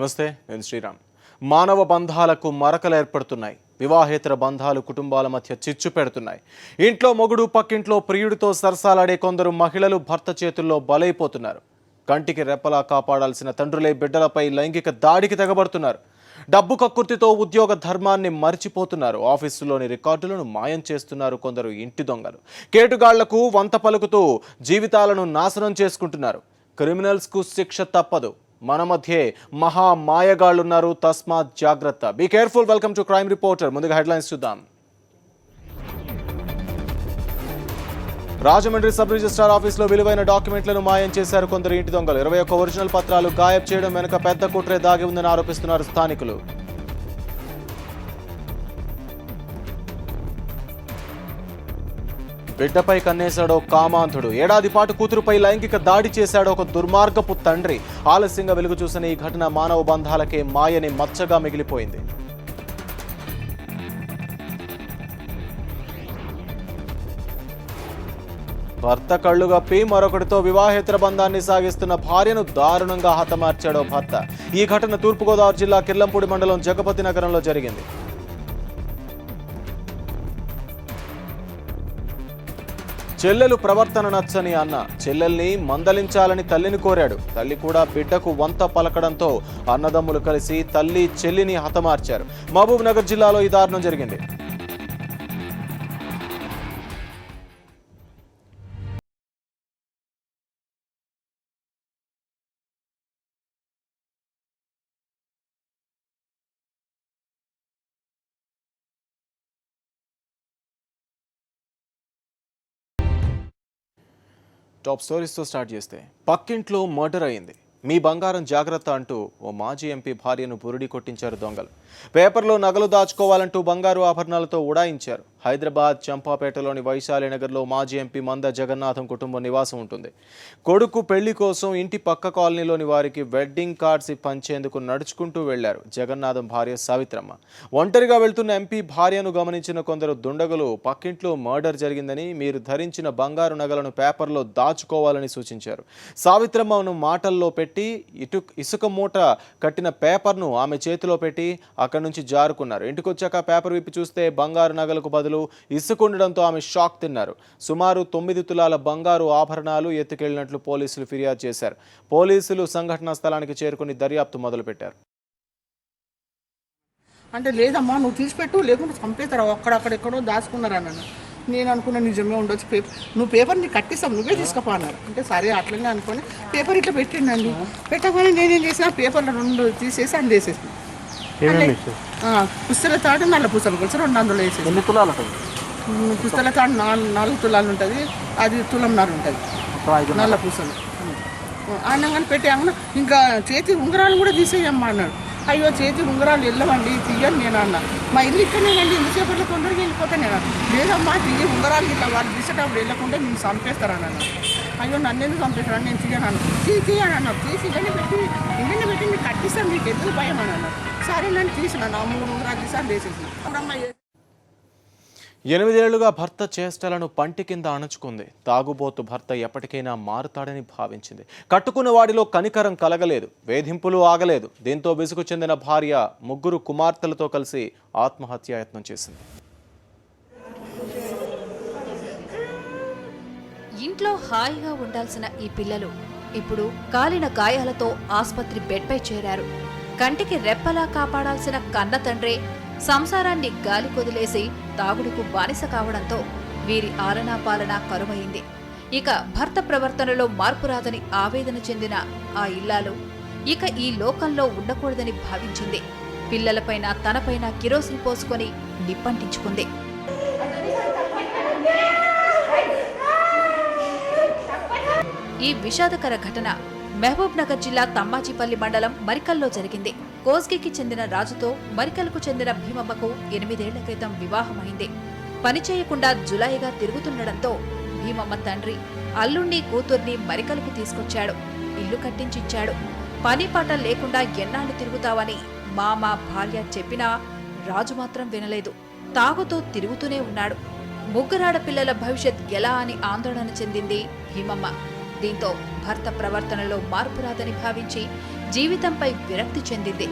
నమస్తే, నేను శ్రీరామ్. మానవ బంధాలకు మరకలు ఏర్పడుతున్నాయి. వివాహేతర బంధాలు కుటుంబాల మధ్య చిచ్చు పెడుతున్నాయి. ఇంట్లో మొగుడు పక్కింట్లో ప్రియుడితో సరసాలాడే కొందరు మహిళలు భర్త చేతుల్లో బలైపోతున్నారు. కంటికి రెప్పలా కాపాడాల్సిన తండ్రులే బిడ్డలపై లైంగిక దాడికి తెగబడుతున్నారు. డబ్బు కక్కుర్తితో ఉద్యోగ ధర్మాన్ని మర్చిపోతున్నారు. ఆఫీసులోని రికార్డులను మాయం చేస్తున్నారు కొందరు ఇంటి దొంగలు. కేటుగాళ్లకు వంత పలుకుతూ జీవితాలను నాశనం చేసుకుంటున్నారు. క్రిమినల్స్కు శిక్ష తప్పదు. మన మధ్య మహా మాయగాళ్లున్నారు. తస్మాత్ జాగ్రత్త. Be careful. Welcome to crime reporter. ముందుగా హెడ్లైన్స్ చూద్దాం. రాజమండ్రి సబ్ రిజిస్ట్రార్ ఆఫీసులో విలువైన డాక్యుమెంట్లను మాయం చేశారు కొందరు ఇంటి దొంగలు. 21 ఒరిజినల్ పత్రాలు గాయబ్ చేయడం వెనుక పెద్ద కుట్రే దాగి ఉందని ఆరోపిస్తున్నారు స్థానికులు. బిడ్డపై కన్నేశాడో కామాంధుడు. ఏడాది పాటు కూతురుపై లైంగిక దాడి చేశాడో ఒక దుర్మార్గపు తండ్రి. ఆలస్యంగా వెలుగు చూసిన ఈ ఘటన మానవ బంధాలకే మాయని మచ్చగా మిగిలిపోయింది. భర్త కళ్లు గప్పి మరొకటితో వివాహేతర బంధాన్ని సాగిస్తున్న భార్యను దారుణంగా హతమార్చాడో భర్త. ఈ ఘటన తూర్పుగోదావరి జిల్లా కిర్లంపూడి మండలం జగపతి నగరంలో జరిగింది. చెల్లెలు ప్రవర్తన నచ్చని అన్న చెల్లెల్ని మందలించాలని తల్లిని కోరాడు. తల్లి కూడా బిడ్డకు వంత పలకడంతో అన్నదమ్ములు కలిసి తల్లి చెల్లిని హతమార్చారు. మహబూబ్ నగర్ జిల్లాలో ఈ దారుణం జరిగింది. టాప్ స్టోరీస్తో స్టార్ట్ చేస్తే, పక్కింట్లో మర్డర్ అయింది. మీ బంగారం జాగ్రత్త అంటూ ఓ మాజీ ఎంపీ భార్యను బురుడి కొట్టించారు దొంగలు. పేపర్లో నగలు దాచుకోవాలంటూ బంగారు ఆభరణాలతో ఉడాయించారు. హైదరాబాద్ చంపాపేటలోని వైశాలి నగర్లో మాజీ ఎంపీ మంద జగన్నాథం కుటుంబం నివాసం ఉంటుంది. కొడుకు పెళ్లి కోసం ఇంటి పక్క కాలనీలోని వారికి వెడ్డింగ్ కార్డ్స్ పంచేందుకు నడుచుకుంటూ వెళ్లారు జగన్నాథం భార్య సావిత్రమ్మ. ఒంటరిగా వెళ్తున్న ఎంపీ భార్యను గమనించిన కొందరు దుండగులు పక్కింట్లో మర్డర్ జరిగిందని, మీరు ధరించిన బంగారు నగలను పేపర్లో దాచుకోవాలని సూచించారు. సావిత్రమ్మను మాటల్లో పెట్టి ఇసుక మూట కట్టిన పేపర్ను ఆమె చేతిలో పెట్టి అక్కడి నుంచి జారుకున్నారు. ఇంటికొచ్చాక పేపర్ విప్పి చూస్తే బంగారు నగలకు బదులు ఇసుక ఉండడంతో ఆమె షాక్ తిన్నారు. సుమారు 9 తులాల బంగారు ఆభరణాలు ఎత్తుకెళ్లినట్లు పోలీసులు ఫిర్యాదు చేశారు. పోలీసులు సంఘటనా స్థలానికి చేరుకుని దర్యాప్తు మొదలుపెట్టారు. అంటే లేదమ్మా, నువ్వు తీసిపెట్టు, లేకుండా చంపేతారా, అక్కడెక్కడో దాచుకున్నారన్న. నేను అనుకున్న నిజమే ఉండొచ్చు, నువ్వు పేపర్ని కట్టిస్తాం, నువ్వే తీసుకుపో అన్నారు. అంటే సరే అట్లనే అనుకొని పేపర్ ఇట్లా పెట్టిండండి. పెట్టగానే నేనేం చేసిన, పేపర్లో 2 తీసేసి అందేసేసి పుస్తల తాడు నల్ల పుస్తలు కలిసి 200 వేసేసి. ఎన్ని తులాలు ఉంటుంది? పుస్తల తాడు 4 తులాలు ఉంటుంది, అది తులంన్నర ఉంటుంది నల్ల పుస్తలు. అన్నగానే పెట్టామన్నా ఇంకా చేతి ఉంగరాలు కూడా తీసేయమ్మా అన్నాడు. అయ్యో చేతి ఉంగరాలు వెళ్ళవండి, తీయను నేను అన్న. మా ఇల్లు ఇక్కడనేనండి, ఇంతసేపట్లో తొందరగా వెళ్ళిపోతాను నేను. లేదమ్మా తీయ ఉంగరాలు ఇట్లా వాళ్ళు తీసేటప్పుడు వెళ్ళకుండా నేను చంపేస్తారని అన్న. అయ్యో నన్ను ఎందుకు చంపేస్తారని నేను తీయను అన్న. తీయను అన్న. తీసి ఇంకనే పెట్టి నీకు కట్టిస్తాను, నీకు ఎందుకు భయం అని అన్నారు. సరే నన్ను తీసిన నా 3 ఉంగరాలు తీసాను వేసేసిన. 8 ఏళ్లుగా భర్త చేష్టలను పంటి కింద అణుచుకుంది. తాగుబోతు భర్త ఎప్పటికైనా మారుతాడని భావించింది. కట్టుకున్న వాడిలో కనికరం కలగలేదు, వేధింపులు ఆగలేదు. దీంతో విసుగు చెందిన భార్య 3 కుమార్తెలతో కలిసి ఆత్మహత్యాయత్నం చేసింది. ఇంట్లో హాయిగా ఉండాల్సిన ఈ పిల్లలు ఇప్పుడు కాలిన గాయాలతో ఆసుపత్రి బెడ్పై చేరారు. కంటికి రెప్పలా కాపాడాల్సిన కన్న తండ్రే సంసారాన్ని గాలి కొదిలేసి తాగుడుకు బానిస కావడంతో వీరి ఆలనా పాలన కరువైంది. ఇక భర్త ప్రవర్తనలో మార్పు రాదని ఆవేదన చెందిన ఆ ఇల్లాలు ఇక ఈ లోకంలో ఉండకూడదని భావించింది. పిల్లలపైన తనపైన కిరోసిన్ పోసుకొని నిప్పంటించుకుంది. ఈ విషాదకర ఘటన మహబూబ్ నగర్ జిల్లా తమ్మాజీపల్లి మండలం మరికల్లో జరిగింది. కోస్గికి చెందిన రాజుతో మరికల్కు చెందిన భీమమ్మకు 8 ఏళ్ల క్రితం వివాహమైంది. పని చేయకుండా జులాయిగా తిరుగుతుండడంతో భీమమ్మ తండ్రి అల్లుణ్ణి కూతుర్ని మరికల్కు తీసుకొచ్చాడు. ఇల్లు కట్టించిచ్చాడు. పని పాట లేకుండా ఎన్నాళ్ళు తిరుగుతావని మామ భార్య చెప్పినా రాజు మాత్రం వినలేదు. తాగుతూ తిరుగుతూనే ఉన్నాడు. 3 ఆడపిల్లల భవిష్యత్ ఎలా అని ఆందోళన చెందింది భీమమ్మ. దీంతో భర్త ప్రవర్తనలో మార్పు రాదని భావించి జీవితంపై విరక్తి చెందింది.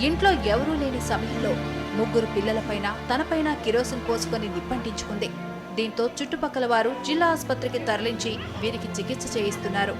ఇంట్లో ఎవరూ లేని సమయంలో 3 పిల్లలపైన తనపైన కిరోసిన్ పోసుకొని నిప్పంటించుకుంది. దీంతో చుట్టుపక్కల వారు జిల్లా ఆసుపత్రికి తరలించి వీరికి చికిత్స చేయిస్తున్నారు.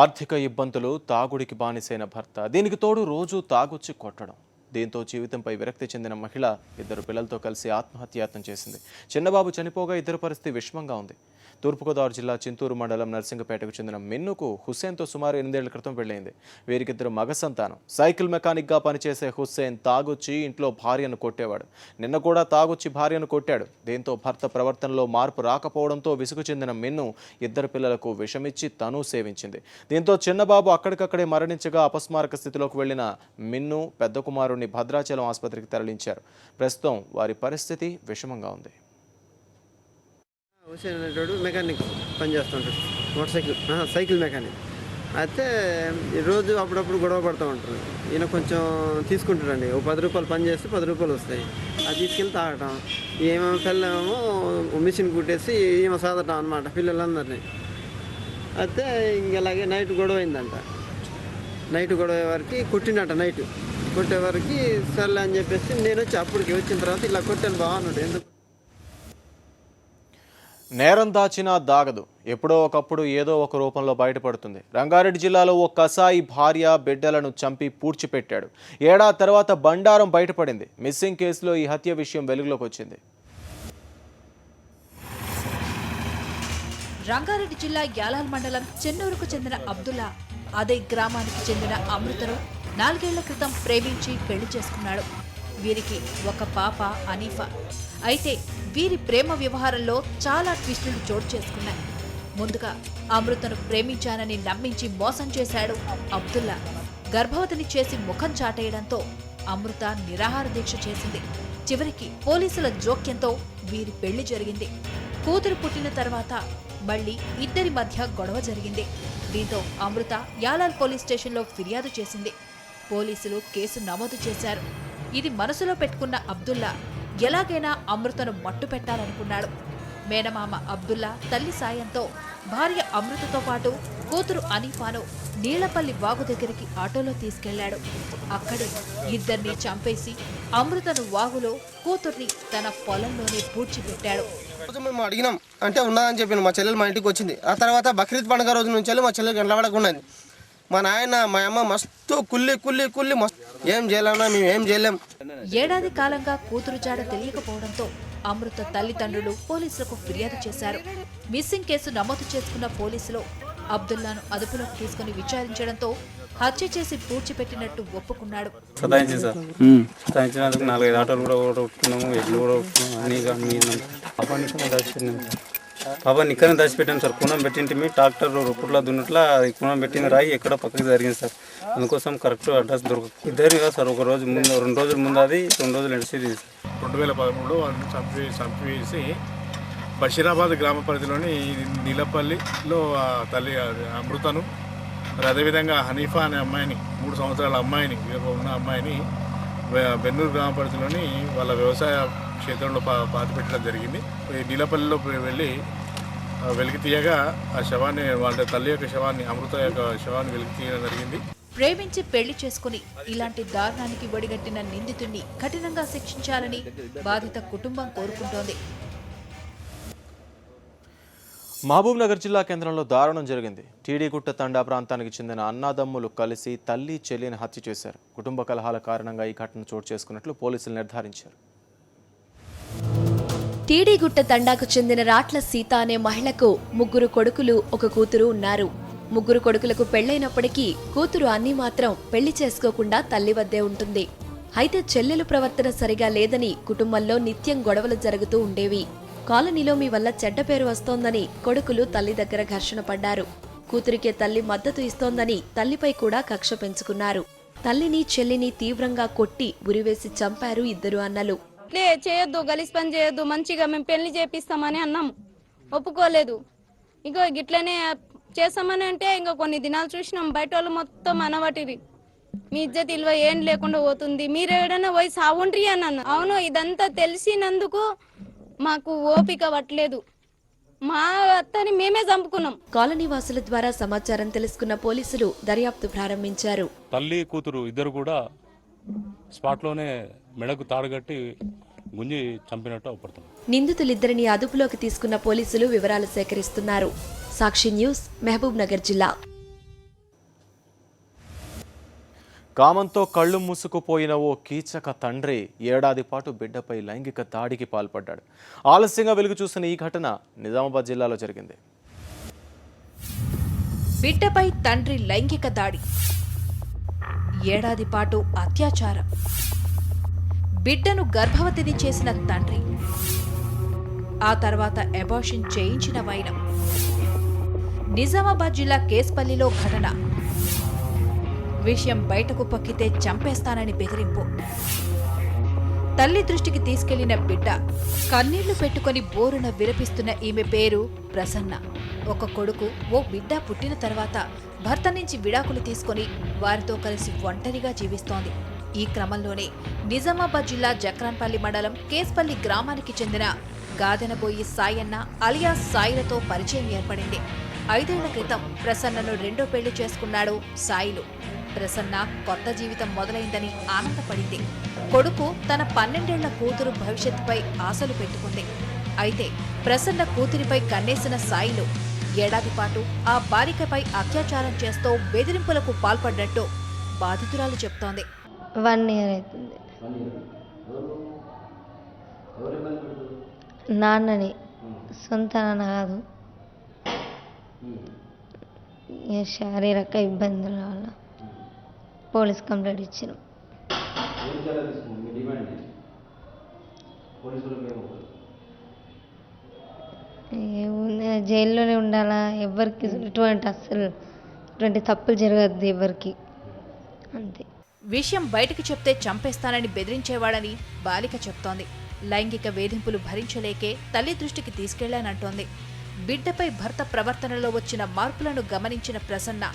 ఆర్థిక ఇబ్బందులు, తాగుడికి బానిసైన భర్త, దీనికి తోడు రోజు తాగొచ్చి కొట్టడం. దీంతో జీవితంపై విరక్తి చెందిన మహిళ 2 పిల్లలతో కలిసి ఆత్మహత్యాయత్నం చేసింది. చిన్నబాబు చనిపోగా ఇద్దరి పరిస్థితి విషమంగా ఉంది. తూర్పుగోదావరి జిల్లా చింతూరు మండలం నర్సింగపేటకు చెందిన మిన్నుకు హుస్సేన్తో సుమారు 8 ఏళ్ల క్రితం పెళ్లైంది. వీరికిద్దరు మగ సంతానం. సైకిల్ మెకానిక్గా పనిచేసే హుస్సేన్ తాగొచ్చి ఇంట్లో భార్యను కొట్టేవాడు. నిన్న కూడా తాగొచ్చి భార్యను కొట్టాడు. దీంతో భర్త ప్రవర్తనలో మార్పు రాకపోవడంతో విసుగు చెందిన మిన్ను 2 పిల్లలకు విషమిచ్చి తను సేవించింది. దీంతో చిన్నబాబు అక్కడికక్కడే మరణించగా అపస్మారక స్థితిలోకి వెళ్లిన మిన్ను పెద్ద కుమారుణ్ణి భద్రాచలం ఆసుపత్రికి తరలించారు. ప్రస్తుతం వారి పరిస్థితి విషమంగా ఉంది. హుస్సేన్ అనేటోడు మెకానిక్ పనిచేస్తుంటాడు, సైకిల్ మెకానిక్. అయితే రోజు అప్పుడప్పుడు గొడవ పడుతూ ఉంటారు. ఈయన కొంచెం తీసుకుంటాడండి, ఓ 10 రూపాయలు పని చేస్తే 10 రూపాయలు వస్తాయి. అది తీసుకెళ్ళి తాగటం. ఏమేమో పిల్లలేమో మిషన్ కుట్టేసి ఈమె సాదటం అనమాట పిల్లలందరినీ. అయితే ఇంకలాగే నైట్ గొడవ అయిందంట. నైట్ గొడవ వరకు కొట్టినట్ట. నైట్ కొట్టేవరకు సర్లే అని చెప్పేసి నేను వచ్చి అప్పటికి వచ్చిన తర్వాత ఇలా కొట్టాను బాగున్నాడు. ఎందుకు నేరం దాచినా దాగదు, ఎప్పుడో ఒకప్పుడు ఏదో ఒక రూపంలో బయటపడుతుంది. రంగారెడ్డి జిల్లాలో ఓ కసాయి భార్య బిడ్డలను చంపి పూడ్చిపెట్టాడు. ఏడాది తర్వాత బండారం బయటపడింది. మిస్సింగ్ కేసులో ఈ హత్య విషయం వెలుగులోకి వచ్చింది. రంగారెడ్డి జిల్లా యాలాల్ మండలం చెన్నూరుకు చెందిన అబ్దుల్లా అదే గ్రామానికి చెందిన అమృతను 4 ఏళ్ల క్రితం ప్రేమించి పెళ్లి చేసుకున్నాడు. వీరికి ఒక పాప అనీఫా. అయితే వీరి ప్రేమ వ్యవహారంలో చాలా ట్విస్టులు చోటు చేసుకున్నాయి. ముందుగా అమృతను ప్రేమించానని నమ్మించి మోసం చేశాడు అబ్దుల్లా. గర్భవతిని చేసి ముఖం చాటేయడంతో అమృత నిరాహార దీక్ష చేసింది. చివరికి పోలీసుల జోక్యంతో వీరి పెళ్లి జరిగింది. కూతురు పుట్టిన తర్వాత మళ్లీ ఇద్దరి మధ్య గొడవ జరిగింది. దీంతో అమృత యాలాల్ పోలీస్ స్టేషన్లో ఫిర్యాదు చేసింది. పోలీసులు కేసు నమోదు చేశారు. ఇది మనసులో పెట్టుకున్న అబ్దుల్లా ఎలాగైనా అమృతను మట్టు పెట్టాలనుకున్నాడు. మేనమామ అబ్దుల్లా తల్లి సాయంతో భార్య అమృతతో పాటు కూతురు అనీఫాను నీళ్లపల్లి వాగు దగ్గరికి ఆటోలో తీసుకెళ్లాడు. అక్కడే ఇద్దరిని చంపేసి అమృతను వాగులో, కూతుర్ని తన పొలంలోనే పూడ్చిపెట్టాడు. మేము అడిగినాం అంటే ఉన్నదని చెప్పిన మా చెల్లెలు మా ఇంటికి వచ్చింది. ఆ తర్వాత బక్రీద్ పండుగ రోజు నుంచి మా చెల్లెలు గంటలపడకున్నది. మా నాయన మా అమ్మ మస్తు కుల్లి మస్తు ఏం చేయలేమన్నా మేము ఏం చేయలేం. ఏడాది కాలంగా కూతురు జాడ తెలియకపోవడంతో అమృత తల్లిదండ్రులు పోలీసులకు ఫిర్యాదు చేశారు. మిస్సింగ్ కేసు నమోదు చేసుకున్న పోలీసులు అబ్దుల్లాను అదుపులోకి తీసుకుని విచారించడంతో హత్య చేసి పూడ్చిపెట్టినట్టు ఒప్పుకున్నాడు. సతాయించింది సార్. సతాయించినందుకు 4-5 ఆటోలు కూడా కొట్టుకున్నాము, ఎడ్లు కూడా పాపని ఇక్కడనే దాచిపెట్టాను సార్. కూనం పెట్టింటి ట్రాక్టర్ రొప్పుట్లా దున్నట్లా కూనం పెట్టింది రాయి ఎక్కడో పక్కకి జరిగింది సార్. అందుకోసం కరెక్ట్ అడ్రస్ దొరకదు. ఇద్దరు కాదు సార్, 1 రోజు ముందు 2 రోజుల ముందు అది 2 రోజులు నడిచేది. 2013 వాళ్ళని చంపేసి బషీరాబాద్ గ్రామ పరిధిలోని నీలపల్లిలో తల్లి అమృతను, మరి అదేవిధంగా హనీఫా అనే అమ్మాయిని 3 సంవత్సరాల అమ్మాయిని ఉన్న అమ్మాయిని బెన్నూరు గ్రామ పరిధిలోని వాళ్ళ వ్యవసాయ క్షేత్రంలో పాతిపెట్టడం జరిగింది. నీలపల్లిలో వెళ్ళి వెలికి తీయగా ఆ శవాన్ని, వాళ్ళ తల్లి యొక్క శవాన్ని, అమృత యొక్క శవాన్ని వెలికి తీయడం జరిగింది. ప్రేమించి పెళ్లి చేసుకుని ఇలాంటి దారుణానికి ఒడిగట్టిన నిందితుడిని కఠినంగా శిక్షించాలని బాధిత కుటుంబం కోరుకుంటోంది. మహబూబ్ నగర్ జిల్లా కేంద్రంలో దారుణం జరిగింది. టీడీగుట్ట తండా ప్రాంతానికి చెందిన అన్నాదమ్ములు కలిసి తల్లి చెల్లిని హత్య చేశారు. కుటుంబ కలహాల కారణంగా ఈ ఘటన చోటు చేసుకున్నట్లు పోలీసులు నిర్ధారించారు. టీడీగుట్ట తండాకు చెందిన రాట్ల సీత అనే మహిళకు 3 కొడుకులు, 1 కూతురు ఉన్నారు. 3 కొడుకులకు పెళ్లైనప్పటికీ కూతురు అన్ని మాత్రం పెళ్లి చేసుకోకుండా తల్లి వద్దే ఉంటుంది. అయితే చెల్లెలు ప్రవర్తన సరిగా లేదని కుటుంబంలో నిత్యం గొడవలు జరుగుతూ ఉండేవి. కాలనీలో మీ వల్ల చెడ్డ పేరు వస్తోందని కొడుకులు తల్లి దగ్గర ఘర్షణ పడ్డారు. కూతురికే తల్లి మద్దతు ఇస్తోందని తల్లిపై కూడా కక్ష పెంచుకున్నారు. తల్లిని చెల్లిని తీవ్రంగా కొట్టి ఉరివేసి చంపారు ఇద్దరు అన్నలు. చేయొద్దు, గలీజ్ పని చేయొద్దు, మంచిగా మేము పెళ్లి చేపిస్తామని అన్నాం. ఒప్పుకోలేదు. ఇంకో గిట్లనే చేస్తామని అంటే ఇంకా కొన్ని దినాలు చూసినాం. బయట వాళ్ళు మొత్తం అనవటిరి, మీ ఇజ్జత్ ఇల్వ ఏం లేకుండా పోతుంది, మీరు ఏడైనా పోయి సావుండ్రి అని అన్న. అవును, ఇదంతా తెలిసినందుకు మాకు ఓపిక పట్టలేదు. మా అత్తని మేమే చంపుకున్నాం. కాలనీ వాసుల ద్వారా సమాచారం తెలుసుకున్న పోలీసులు దర్యాప్తు ప్రారంభించారు. తల్లి కూతురు ఇద్దరు కూడా స్పాట్లోనే మెడకు తాడుగట్టి గుంజి చంపినట్టు అవపడుతుంది. నిందితులిద్దరిని అదుపులోకి తీసుకున్న పోలీసులు వివరాలు సేకరిస్తున్నారు. సాక్షి న్యూస్, మహబూబ్ నగర్ జిల్లా. కామంతో కళ్ళు మూసుకుపోయిన ఓ కీచక తండ్రి ఏడాది పాటు బిడ్డపై లైంగిక దాడికి పాల్పడ్డాడు. ఆలస్యంగా వెలుగు చూసిన ఈ ఘటన నిజామాబాద్ జిల్లాలో జరిగింది. బిడ్డపై తండ్రి లైంగిక దాడి, ఏడాది పాటు అత్యాచారం, బిడ్డను గర్భవతిని చేసిన తండ్రి, ఆ తర్వాత అబార్షన్ చేయించిన వైనం. నిజామాబాద్ జిల్లా కేస్పల్లిలో ఘటన. విషయం బయటకు పక్కితే చంపేస్తానని బెదిరింపు. తల్లి దృష్టికి తీసుకెళ్లిన బిడ్డ కన్నీళ్లు పెట్టుకుని బోరున విలపిస్తున్న ఈమె పేరు ప్రసన్న. ఒక కొడుకు, ఓ బిడ్డ పుట్టిన తర్వాత భర్త నుంచి విడాకులు తీసుకుని వారితో కలిసి ఒంటరిగా జీవిస్తోంది. ఈ క్రమంలోనే నిజామాబాద్ జిల్లా జక్రాన్పల్లి మండలం కేస్పల్లి గ్రామానికి చెందిన గాదెనబోయి సాయన్న అలియాస్ సాయిలతో పరిచయం ఏర్పడింది. 5 ఏళ్ల క్రితం ప్రసన్నను రెండో పెళ్లి చేసుకున్నాడు సాయిలు. ప్రసన్న కొత్త జీవితం మొదలైందని ఆనందపడింది. కొడుకు తన 12 ఏళ్ల కూతురు భవిష్యత్తుపై ఆశలు పెట్టుకుంది. అయితే ప్రసన్న కూతురిపై కన్నేసిన సాయిలు ఏడాది పాటు ఆ బాలికపై అత్యాచారం చేస్తూ బెదిరింపులకు పాల్పడ్డట్టు బాధితురాలు చెప్తోంది. 1 year అవుతుంది. నాన్నని, సొంత నాన్న కాదు. శారీరక ఇబ్బందుల వల్ల పోలీస్ కంప్లైంట్ ఇచ్చినాం. జైల్లోనే ఉండాలా, ఎవరికి ఇటువంటి తప్పులు జరగద్దు ఎవరికి, అంతే. విషయం బయటకు చెప్తే చంపేస్తానని బెదిరించేవాడని బాలిక చెప్తోంది. లైంగిక వేధింపులు భరించలేకే తల్లి దృష్టికి తీసుకెళ్లానంటోంది. బిడ్డపై భర్త ప్రవర్తనలో వచ్చిన మార్పులను గమనించిన ప్రసన్న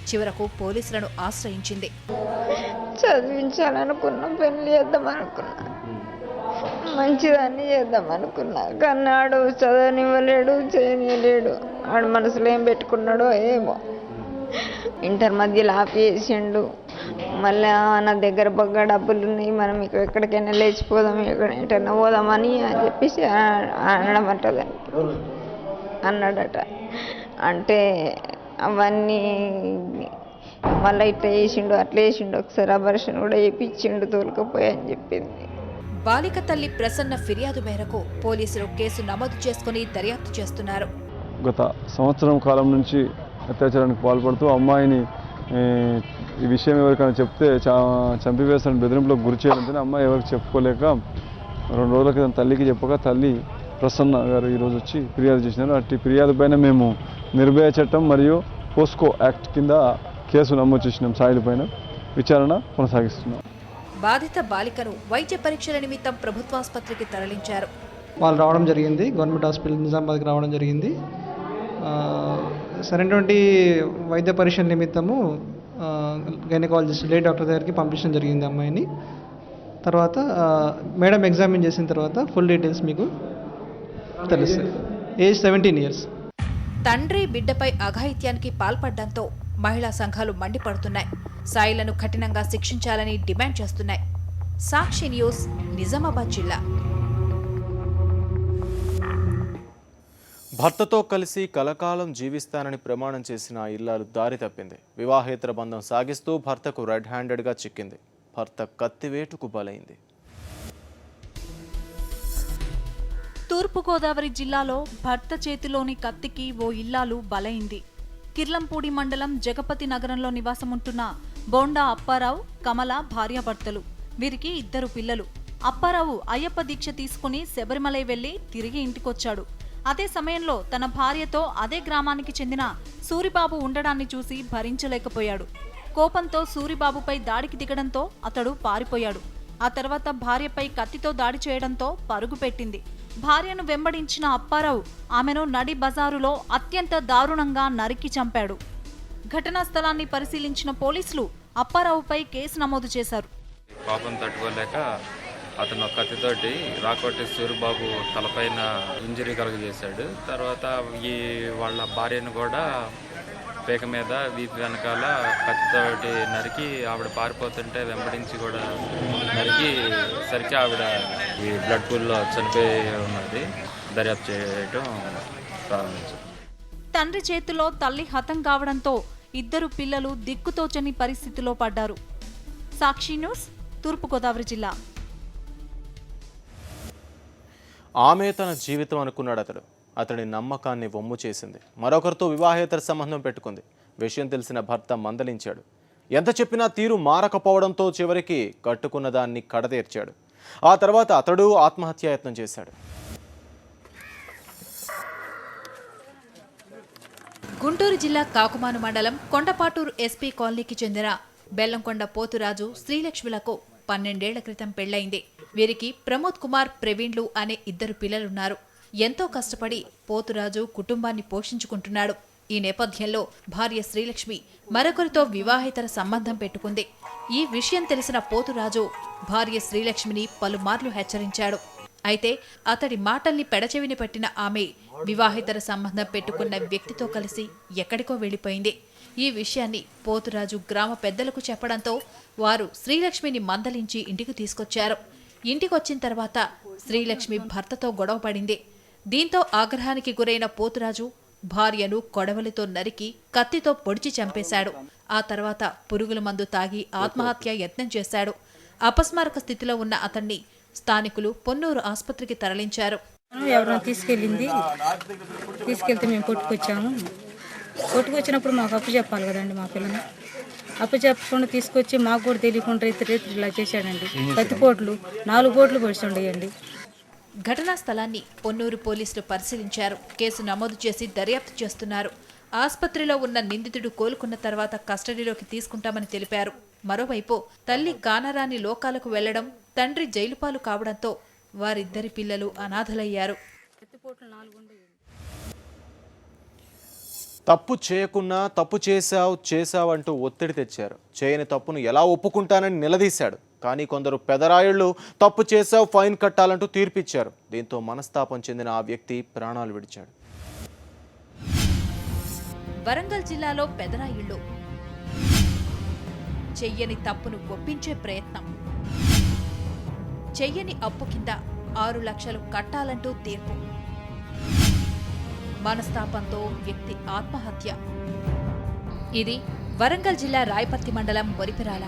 చివరకు పోలీసులను ఆశ్రయించింది. చదివించాలనుకున్నా, పెళ్లి చేద్దామనుకున్నా, మంచిదాన్ని చేద్దామనుకున్నా, కానీ ఆడు చదవనివ్వలేడు, చేయనివ్వలేడు. ఆడు మనసులో ఏం పెట్టుకున్నాడో ఏమో. ఇంటర్ మధ్యలో ఆపేసిండు. మళ్ళీ నా దగ్గర బాగా డబ్బులు ఉన్నాయి, మనం ఎక్కడికైనా లేచిపోదాం, ఎక్కడైనా పోదామని అని చెప్పేసి అన్నాడట. అంటే అవన్నీ మళ్ళీ ఇట్లా వేసిండు, అట్లా వేసిండు. ఒకసారి అబార్షన్ కూడా వేయించిండు, తోలుకపోయి అని చెప్పింది. బాలిక తల్లి ప్రసన్న ఫిర్యాదు మేరకు పోలీసులు కేసు నమోదు చేసుకుని దర్యాప్తు చేస్తున్నారు. గత సంవత్సరం కాలం నుంచి అత్యాచారానికి పాల్పడుతూ అమ్మాయిని ఈ విషయం ఎవరికైనా చెప్తే చంపివేస్తాను బెదిరింపులకు గురి చేయడంతో అమ్మాయి ఎవరికి చెప్పుకోలేక 2 రోజుల క్రితం తల్లికి చెప్పక తల్లి ప్రసన్న గారు ఈరోజు వచ్చి ఫిర్యాదు చేసినారు. అట్టి ఫిర్యాదు పైన మేము నిర్భయ చట్టం మరియు పోస్కో యాక్ట్ కింద కేసు నమోదు చేసినాం. సాయిల పైన విచారణ కొనసాగిస్తున్నాం. బాధిత బాలికను వైద్య పరీక్షల నిమిత్తం ప్రభుత్వాసుపత్రికి తరలించారు. వాళ్ళు రావడం జరిగింది, గవర్నమెంట్ హాస్పిటల్ నిజామాబాద్కి రావడం జరిగింది. సరైనటువంటి వైద్య పరీక్షల నిమిత్తము గైనకాలజిస్ట్ లేడీ డాక్టర్ దగ్గరికి పంపించడం జరిగింది అమ్మాయిని. తర్వాత మేడం ఎగ్జామిన్ చేసిన తర్వాత ఫుల్ డీటెయిల్స్ మీకు తెలుస్తుంది. Age 17 years. తండ్రి బిడ్డపై అఘాయిత్యానికి పాల్పడ్డంతో మహిళా సంఘాలు మండిపడుతున్నాయి. సాయిలను కఠినంగా శిక్షించాలని డిమాండ్ చేస్తున్నాయి. సాక్షి న్యూస్, నిజామాబాద్ జిల్లా. భర్తతో కలిసి కలకాలం జీవిస్తానని ప్రమాణం చేసిన ఆ ఇల్లాలు దారి తప్పింది. వివాహేతర బంధం సాగిస్తూ భర్తకు రెడ్ హ్యాండెడ్గా చిక్కింది. భర్త కత్తివేటుకు బలైంది. తూర్పుగోదావరి జిల్లాలో భర్త చేతిలోని కత్తికి ఓ ఇల్లాలు బలైంది. కిర్లంపూడి మండలం జగపతి నగరంలో నివాసముంటున్న బోండా అప్పారావు, కమల భార్యాభర్తలు. వీరికి 2 పిల్లలు. అప్పారావు అయ్యప్ప దీక్ష తీసుకుని శబరిమలై వెళ్లి తిరిగి ఇంటికొచ్చాడు. అదే సమయంలో తన భార్యతో అదే గ్రామానికి చెందిన సూరిబాబు ఉండడాన్ని చూసి భరించలేకపోయాడు. కోపంతో సూరిబాబుపై దాడికి దిగడంతో అతడు పారిపోయాడు. ఆ తర్వాత భార్యపై కత్తితో దాడి చేయడంతో పరుగు పెట్టింది. భార్యను వెంబడించిన అప్పారావు ఆమెను నడి బజారులో అత్యంత దారుణంగా నరికి చంపాడు. ఘటనా స్థలాన్ని పరిశీలించిన పోలీసులు అప్పారావుపై కేసు నమోదు చేశారు. పాపం తట్టుకోలేక అతను కత్తితోటి రాకోటి సూరిబాబు తలపైన ఇంజరీ కలుగజేశాడు. తర్వాత వాళ్ళ భార్యను కూడా పేక మీద వీపు వెనకాల కత్తితోటి నరికి ఆవిడ పారిపోతుంటే వెంబడించి కూడా నరికి సరికి ఆవిడ ఈ బ్లడ్ పూల్లో చనిపోయి ఉన్నది. దర్యాప్తు చేయడం ప్రారంభించారు. తండ్రి చేతిలో తల్లి హతం కావడంతో ఇద్దరు పిల్లలు దిక్కుతోచని పరిస్థితిలో పడ్డారు. సాక్షి న్యూస్, తూర్పుగోదావరి జిల్లా. ఆమె తన జీవితం అనుకున్నాడు అతడు. అతడి నమ్మకాన్ని వమ్ము చేసింది. మరొకరితో వివాహేతర సంబంధం పెట్టుకుంది. విషయం తెలిసిన భర్త మందలించాడు. ఎంత చెప్పినా తీరు మారకపోవడంతో చివరికి కట్టుకున్న దాన్ని కడతీర్చాడు. ఆ తర్వాత అతడు ఆత్మహత్యాయత్నం చేశాడు. గుంటూరు జిల్లా కాకుమాను మండలం కొండపాటూరు ఎస్పీ కాలనీకి చెందిన బెల్లంకొండ పోతురాజు శ్రీలక్ష్మిలకు 12 ఏళ్ల క్రితం పెళ్లైంది. వీరికి ప్రమోద్ కుమార్, ప్రవీణ్లు అనే ఇద్దరు పిల్లలున్నారు. ఎంతో కష్టపడి పోతురాజు కుటుంబాన్ని పోషించుకుంటున్నాడు. ఈ నేపథ్యంలో భార్య శ్రీలక్ష్మి మరొకరితో వివాహేతర సంబంధం పెట్టుకుంది. ఈ విషయం తెలిసిన పోతురాజు భార్య శ్రీలక్ష్మిని పలుమార్లు హెచ్చరించాడు. అయితే అతడి మాటల్ని పెడచెవిని పెట్టిన ఆమె వివాహేతర సంబంధం పెట్టుకున్న వ్యక్తితో కలిసి ఎక్కడికో వెళ్లిపోయింది. ఈ విషయాన్ని పోతురాజు గ్రామ పెద్దలకు చెప్పడంతో వారు శ్రీలక్ష్మిని మందలించి ఇంటికి తీసుకొచ్చారు. ఇంటికొచ్చిన తర్వాత శ్రీలక్ష్మి భర్తతో గొడవ పడింది. దీంతో ఆగ్రహానికి గురైన పోతురాజు భార్యను కొడవలితో నరికి కత్తితో పొడిచి చంపేశాడు. ఆ తర్వాత పురుగుల మందు తాగి ఆత్మహత్య యత్నం చేశాడు. అపస్మారక స్థితిలో ఉన్న అతన్ని స్థానికులు పొన్నూరు ఆసుపత్రికి తరలించారు. ఎవరైనా తీసుకెళ్తే మేము కొట్టుకొచ్చాము. కొట్టుకొచ్చినప్పుడు మాకు అప్పు చెప్పాలి కదండి. మా పిల్లలు అప్పు చెప్పకుండా తీసుకొచ్చి మాకు కూడా తెలియకుండా రైతు ఇలా చేశాడండి. 10 కోట్లు 4 కోట్లు పొడిచుండేయండి. ఘటనా స్థలాన్ని పొన్నూరు పోలీసులు పరిశీలించారు. కేసు నమోదు చేసి దర్యాప్తు చేస్తున్నారు. ఆసుపత్రిలో ఉన్న నిందితుడు కోలుకున్న తర్వాత కస్టడీలోకి తీసుకుంటామని తెలిపారు. మరోవైపు తల్లి కానరాని లోకాలకు వెళ్లడం, తండ్రి జైలుపాలు కావడంతో వారిద్దరి పిల్లలు అనాథలయ్యారు. తప్పు చేయకున్నా తప్పు చేశావంటూ ఒత్తిడి తెచ్చారు. చేయని తప్పును ఎలా ఒప్పుకుంటానని నిలదీశాడు. కానీ కొందరు పెదరాయుళ్లు తప్పు చేశావు, ఫైన్ కట్టాలంటూ తీర్పిచ్చారు. దీంతో మనస్తాపం చెందిన ఆ వ్యక్తి ప్రాణాలు విడిచాడు. వరంగల్ జిల్లాలో పెదరాయుళ్లు చెయ్యని తప్పును ఒప్పించే ప్రయత్నం. చెయ్యని అప్పు కింద 6 లక్షలు కట్టాలంటూ తీర్పు. మనస్తాపంతో వ్యక్తి ఆత్మహత్య. ఇది వరంగల్ జిల్లా రాయపర్తి మండలం బొరిపిరాల.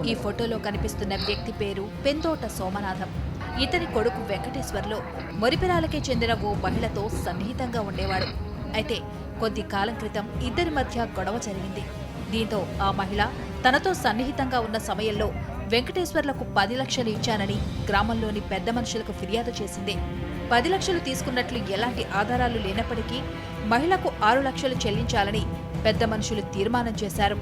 ఈ ఫోటోలో కనిపిస్తున్న వ్యక్తి పేరు పెందోట సోమనాథం. ఇతని కొడుకు వెంకటేశ్వర్లో మొరిపిరాలకే చెందిన ఓ మహిళతో సన్నిహితంగా ఉండేవాడు. అయితే కొద్ది కాలం క్రితం ఇద్దరి మధ్య గొడవ జరిగింది. దీంతో ఆ మహిళ తనతో సన్నిహితంగా ఉన్న సమయంలో వెంకటేశ్వర్లకు 10 లక్షలు ఇచ్చానని గ్రామంలోని పెద్ద మనుషులకు ఫిర్యాదు చేసింది. 10 లక్షలు తీసుకున్నట్లు ఎలాంటి ఆధారాలు లేనప్పటికీ మహిళకు 6 లక్షలు చెల్లించాలని పెద్ద మనుషులు తీర్మానం చేశారు.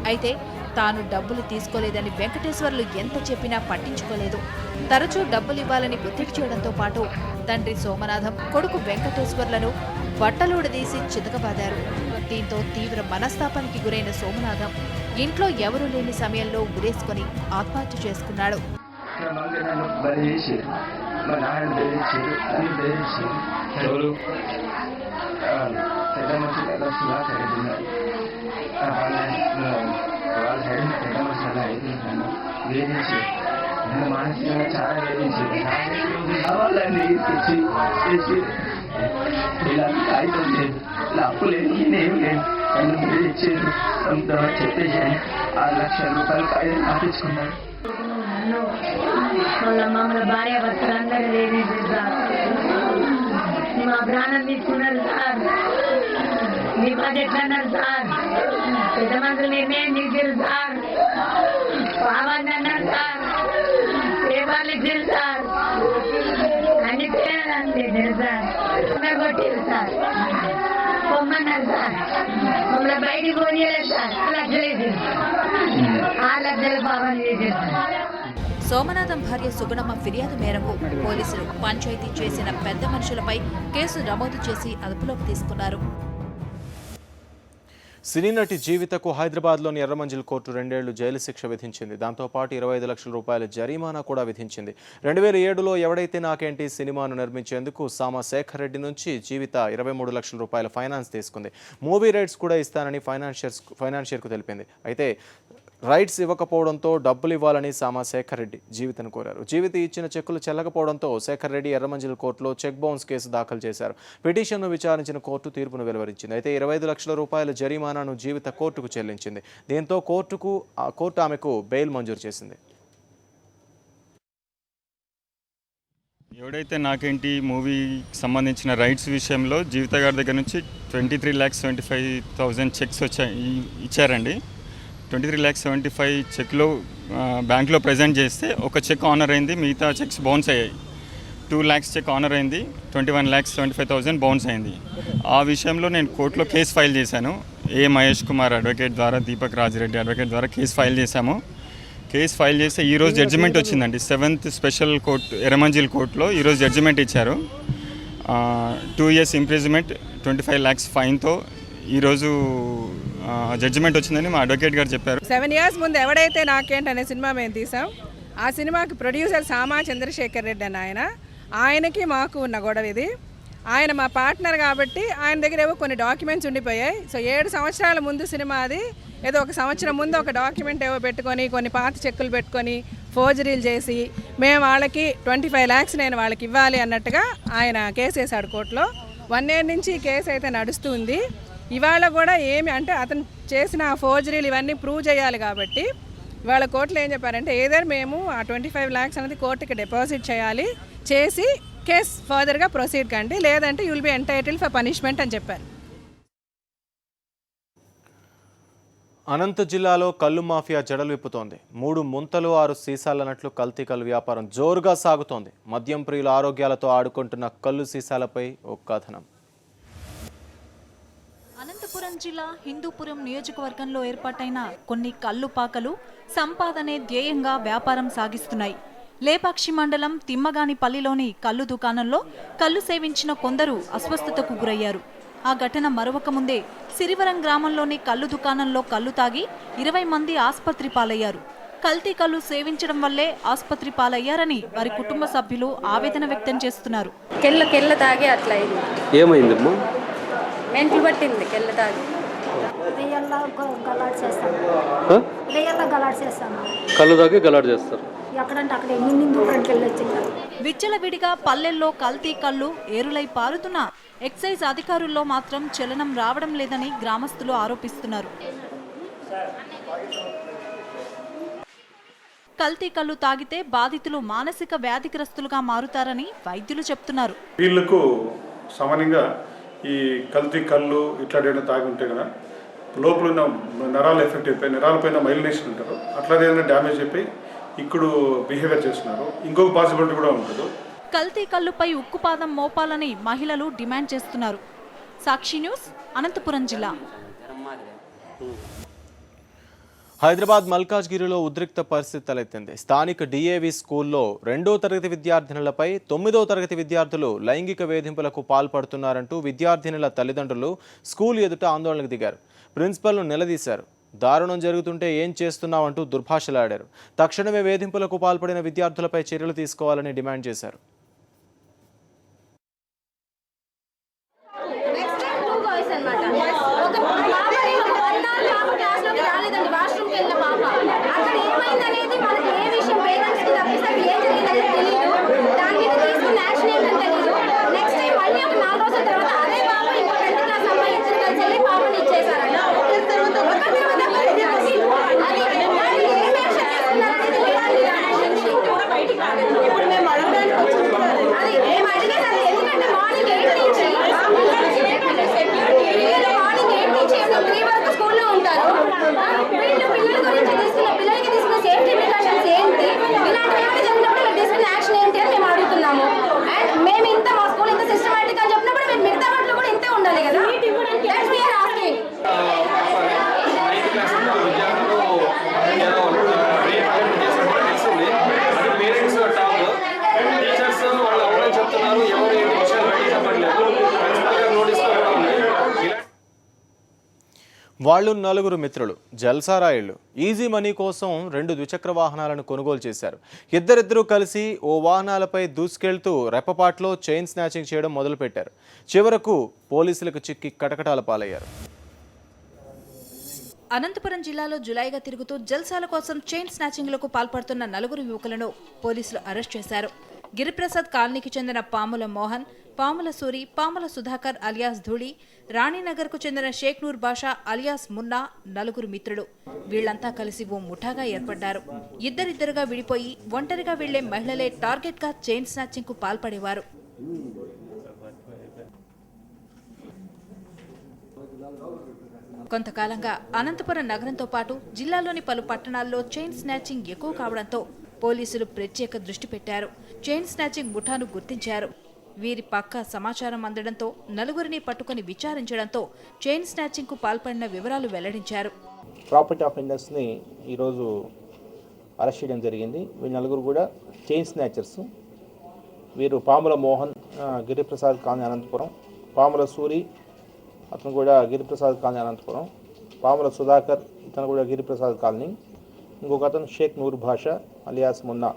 అయితే తాను డబ్బులు తీసుకోలేదని వెంకటేశ్వర్లు ఎంత చెప్పినా పట్టించుకోలేదు. తరచూ డబ్బులు ఇవ్వాలని ఒత్తిడి చేయడంతో పాటు తండ్రి సోమనాథం, కొడుకు వెంకటేశ్వర్లను బట్టలూడదీసి చితకబాదారు. దీంతో తీవ్ర మనస్తాపానికి గురైన సోమనాథం ఇంట్లో ఎవరూ లేని సమయంలో ఉరేసుకొని ఆత్మహత్య చేసుకున్నాడు. మానసికంగా చాలా వేధించింది. కావాలని ఇలా కాగితం లేదు, ఇలా అప్పు లేదు, నేనేం లేదు, నన్ను మీరు ఇచ్చేది చెప్పేసి 6 లక్షల రూపాయలు కాగితం ఆపించుకున్నాడు. మమ్మల్ని భార్య భర్తలందరూ వేధించారు సార్. మా ప్రాణం తీసుకున్నారు సార్. మీ బడ్జెట్ అన్నారు సార్. పెద్ద మందులు నిర్ణయం తీసారు సార్. పావాన్ని అన్నారు సార్. పేపర్లు ఇచ్చారు సార్. అన్ని పేర్లు చేశారు సార్. కొట్టారు సార్. పొమ్మన్నారు సార్. మమ్మల్ని బయటికి పోనీయలేదు సార్. 6 లక్షలు వేసారు. 6 లక్షలు పావాన్ని చేశారు సార్. సోమనాథం భార్య సుగుణమ్మ ఫిర్యాదు మేరకు పోలీసులు పంచాయతీ చేసిన పెద్ద మనుషులపై కేసు నమోదు చేసి అదుపులోకి తీసుకున్నారు. సినీ నటి జీవితకు హైదరాబాద్లోని ఎర్రమంజిల్ కోర్టు 2 ఏళ్లు జైలు శిక్ష విధించింది. దాంతోపాటు 25 లక్షల రూపాయల జరిమానా కూడా విధించింది. 2007లో ఎవడైతే నాకేంటి సినిమాను నిర్మించేందుకు సామా శేఖర్ రెడ్డి నుంచి జీవిత 23 లక్షల రూపాయల ఫైనాన్స్ తీసుకుంది. మూవీ రైట్స్ కూడా ఇస్తానని ఫైనాన్షియర్కు తెలిపింది. అయితే రైట్స్ ఇవ్వకపోవడంతో డబ్బులు ఇవ్వాలని సామా శేఖర్ రెడ్డి జీవితను కోరారు. జీవిత ఇచ్చిన చెక్కులు చెల్లకపోవడంతో శేఖర్ రెడ్డి ఎర్రమంజిల్ కోర్టులో చెక్ బౌన్స్ కేసు దాఖలు చేశారు. పిటిషన్ను విచారించిన కోర్టు తీర్పును వెలువరించింది. అయితే 25 లక్షల రూపాయల జరిమానాను జీవిత కోర్టుకు చెల్లించింది. దీంతో కోర్టు ఆమెకు బెయిల్ మంజూరు చేసింది. ఎవడైతే నాకేంటి మూవీకి సంబంధించిన రైట్స్ విషయంలో జీవిత గారి దగ్గర నుంచి 23,75,000 చెక్స్ ఇచ్చారండి. 23,75,000 చెక్లో బ్యాంక్లో ప్రజెంట్ చేస్తే ఒక చెక్ ఆనర్ అయింది, మిగతా చెక్స్ బౌన్స్ అయ్యాయి. 2 lakhs చెక్ ఆనర్ అయింది, 21,75,000 బౌన్స్ అయింది. ఆ విషయంలో నేను కోర్టులో కేసు ఫైల్ చేశాను. మహేష్ కుమార్ అడ్వకేట్ ద్వారా, దీపక్ రాజిరెడ్డి అడ్వకేట్ ద్వారా కేసు ఫైల్ చేశాము. కేసు ఫైల్ చేస్తే ఈరోజు జడ్జిమెంట్ వచ్చిందండి. 7th స్పెషల్ కోర్టు ఎర్రమంజిల్ కోర్టులో ఈరోజు జడ్జిమెంట్ ఇచ్చారు. 2 years ఇంప్రిజన్మెంట్, 25 lakhs ఫైన్తో ఈరోజు జడ్జిమెంట్ వచ్చిందని మా అడ్వకేట్ గారు చెప్పారు. 7 years ముందు ఎవడైతే నాకేంటి అనే సినిమా మేము తీసాం. ఆ సినిమాకి ప్రొడ్యూసర్ సామా చంద్రశేఖర్ రెడ్డి అని ఆయనకి మాకు ఉన్న గొడవ ఇది. ఆయన మా పార్ట్నర్ కాబట్టి ఆయన దగ్గర ఏవో కొన్ని డాక్యుమెంట్స్ ఉండిపోయాయి. సో 7 సంవత్సరాల ముందు సినిమా అది. ఏదో 1 సంవత్సరం ముందు ఒక డాక్యుమెంట్ ఏవో పెట్టుకొని కొన్ని పాత చెక్కులు పెట్టుకొని ఫోర్జరీలు చేసి మేము వాళ్ళకి 25 lakhs నేను వాళ్ళకి ఇవ్వాలి అన్నట్టుగా ఆయన కేసు వేశాడు కోర్టులో. 1 year నుంచి కేసు అయితే నడుస్తుంది. ఇవాళ కూడా ఏమి అంటే అతను చేసిన ఫోర్జరీలు ఇవన్నీ ప్రూవ్ చేయాలి కాబట్టి ఇవాళ కోర్టులో ఏం చెప్పారంటే ఏదైనా మేము ఆ 25 lakhs అనేది కోర్టుకి డిపాజిట్ చేయాలి, చేసి కేసు ఫర్దర్గా ప్రొసీడ్ కండి, లేదంటే you'll be entitled for punishment అని చెప్పారు. అనంత జిల్లాలో కల్లు మాఫియా జడలు విప్పుతోంది. 3 ముంతలు 6 సీసాలన్నట్లు కల్తీ కల్లు వ్యాపారం జోరుగా సాగుతోంది. మద్యం ప్రియుల ఆరోగ్యాలతో ఆడుకుంటున్న కల్లు సీసాలపై ఒక కథనం. అనంతపురం జిల్లా హిందూపురం నియోజకవర్గంలో ఏర్పాటైన కొన్ని కల్లు పాకలు సంపాదనే ధ్యేయంగా వ్యాపారం సాగిస్తున్నాయి. లేపాక్షి మండలం తిమ్మగానిపల్లిలోని కల్లు దుకాణంలో కల్లు సేవించిన కొందరు అస్వస్థతకు గురయ్యారు. ఆ ఘటన మరొక ముందే సిరివరం గ్రామంలోని కల్లు దుకాణంలో కల్లు తాగి 20 మంది ఆసుపత్రి పాలయ్యారు. కల్తీ కల్లు సేవించడం వల్లే ఆసుపత్రి పాలయ్యారని వారి కుటుంబ సభ్యులు ఆవేదన వ్యక్తం చేస్తున్నారు. కెళ్ళ తాగి అట్లా ఏమైందమ్మా? మెంటలు పట్టింది కెళ్ళ తాగి. కళ్ళు తాగి గలాట్ చేస్తారు. విచ్చలవిడిగా పల్లెల్లో కల్తీ కల్లు ఏరులై పారుతున్న ఎక్సైజ్ అధికారుల్లో మాత్రం చలనం రావడం లేదని గ్రామస్తులు ఆరోపిస్తున్నారు. కల్తీ కల్లు తాగితే బాధితులు మానసిక వ్యాధిగ్రస్తులుగా మారుతారని వైద్యులు చెప్తున్నారు. వీళ్లకు సామాన్యంగా ఈ కల్తీ కళ్ళు ఇట్లాంటి తాగి ఉంటే కదా లోపల ఉన్న నరాలు ఎఫెక్ట్ అయిపోయి నరాలపైన మైలినేషన్ ఉంటారు, అట్లా ఏదైనా డ్యామేజ్ అయిపోయి ఇప్పుడు బిహేవియర్ చేస్తున్నారు. ఇంకొక పాసిబిలిటీ కూడా ఉంటుంది. కల్తీ కల్లుపై ఉక్కుపాదం మోపాలని మహిళలు డిమాండ్ చేస్తున్నారు. సాక్షి న్యూస్, అనంతపురం జిల్లా. హైదరాబాద్ మల్కాజ్గిరిలో ఉద్రిక్త పరిస్థితి తలెత్తింది. స్థానిక డిఏవి స్కూల్లో 2వ తరగతి విద్యార్థినులపై 9వ తరగతి విద్యార్థులు లైంగిక వేధింపులకు పాల్పడుతున్నారంటూ విద్యార్థినుల తల్లిదండ్రులు స్కూల్ ఎదుట ఆందోళనకు దిగారు. ప్రిన్సిపల్ను నిలదీశారు. దారుణం జరుగుతుంటే ఏం చేస్తున్నామంటూ దుర్భాషలాడారు. తక్షణమే వేధింపులకు పాల్పడిన విద్యార్థులపై చర్యలు తీసుకోవాలని డిమాండ్ చేశారు. ఇప్పుడు మేము అడగడానికి వచ్చింది వాళ్ళు నలుగురు మిత్రులు జల్సారాయిళ్లు ఈజీ మనీ కోసం 2 ద్విచక్ర వాహనాలను కొనుగోలు చేశారు. ఇద్దరిద్దరూ కలిసి ఓ వాహనాలపై దూసుకెళ్తూ రెప్పపాట్లో చైన్ స్నాచింగ్ చేయడం మొదలుపెట్టారు. చివరకు పోలీసులకు చిక్కి కటకటాల పాలయ్యారు. అనంతపురం జిల్లాలో జులాయిగా తిరుగుతూ జల్సాల కోసం చైన్ స్నాచింగ్లకు పాల్పడుతున్న 4 యువకులను పోలీసులు అరెస్ట్ చేశారు. గిరిప్రసాద్ కాలనీకి చెందిన పాముల మోహన్, పాముల సూరి, పాముల సుధాకర్ అలియాస్ ధూళి, రాణినగర్కు చెందిన షేక్ నూర్ బాషా అలియాస్ మున్నా 4 మిత్రులు. వీళ్లంతా కలిసి ఓ ముఠాగా ఏర్పడ్డారు. ఇద్దరిద్దరుగా విడిపోయి ఒంటరిగా వెళ్లే మహిళలే టార్గెట్గా చైన్ స్నాచింగ్కు పాల్పడేవారు. కొంతకాలంగా అనంతపురం నగరంతో పాటు జిల్లాలోని పలు పట్టణాల్లో చైన్ స్నాచింగ్ ఎక్కువ కావడంతో పోలీసులు ప్రత్యేక దృష్టి పెట్టారు. చైన్ స్నాచింగ్ ముఠాను గుర్తించారు. వీరి పక్కా సమాచారం అందడంతో 4గురిని పట్టుకుని విచారించడంతో చైన్ స్నాచింగ్కు పాల్పడిన వివరాలు వెల్లడించారు. ప్రాపర్టీ ఆఫెండర్స్ని ఈరోజు అరెస్ట్ చేయడం జరిగింది. వీళ్ళు 4 కూడా చైన్ స్నాచర్స్. వీరు పాముల మోహన్, గిరిప్రసాద్ కాలనీ అనంతపురం, పాముల సూరి అతను కూడా గిరిప్రసాద్ కాలనీ అనంతపురం, పాముల సుధాకర్ ఇతను కూడా గిరిప్రసాద్ కాలనీ, ఇంకొక అతను షేక్ నూర్ బాషా అలియాస్ మున్నా.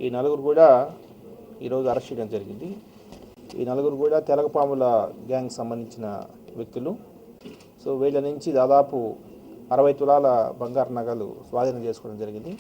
ఈ 4 కూడా ఈరోజు అరెస్ట్ చేయడం జరిగింది. ఈ 4 కూడా తెలగపాముల గ్యాంగ్ సంబంధించిన వ్యక్తులు. సో వీళ్ళ నుంచి దాదాపు 60 తులాల బంగారు నగలు స్వాధీనం చేసుకోవడం జరిగింది.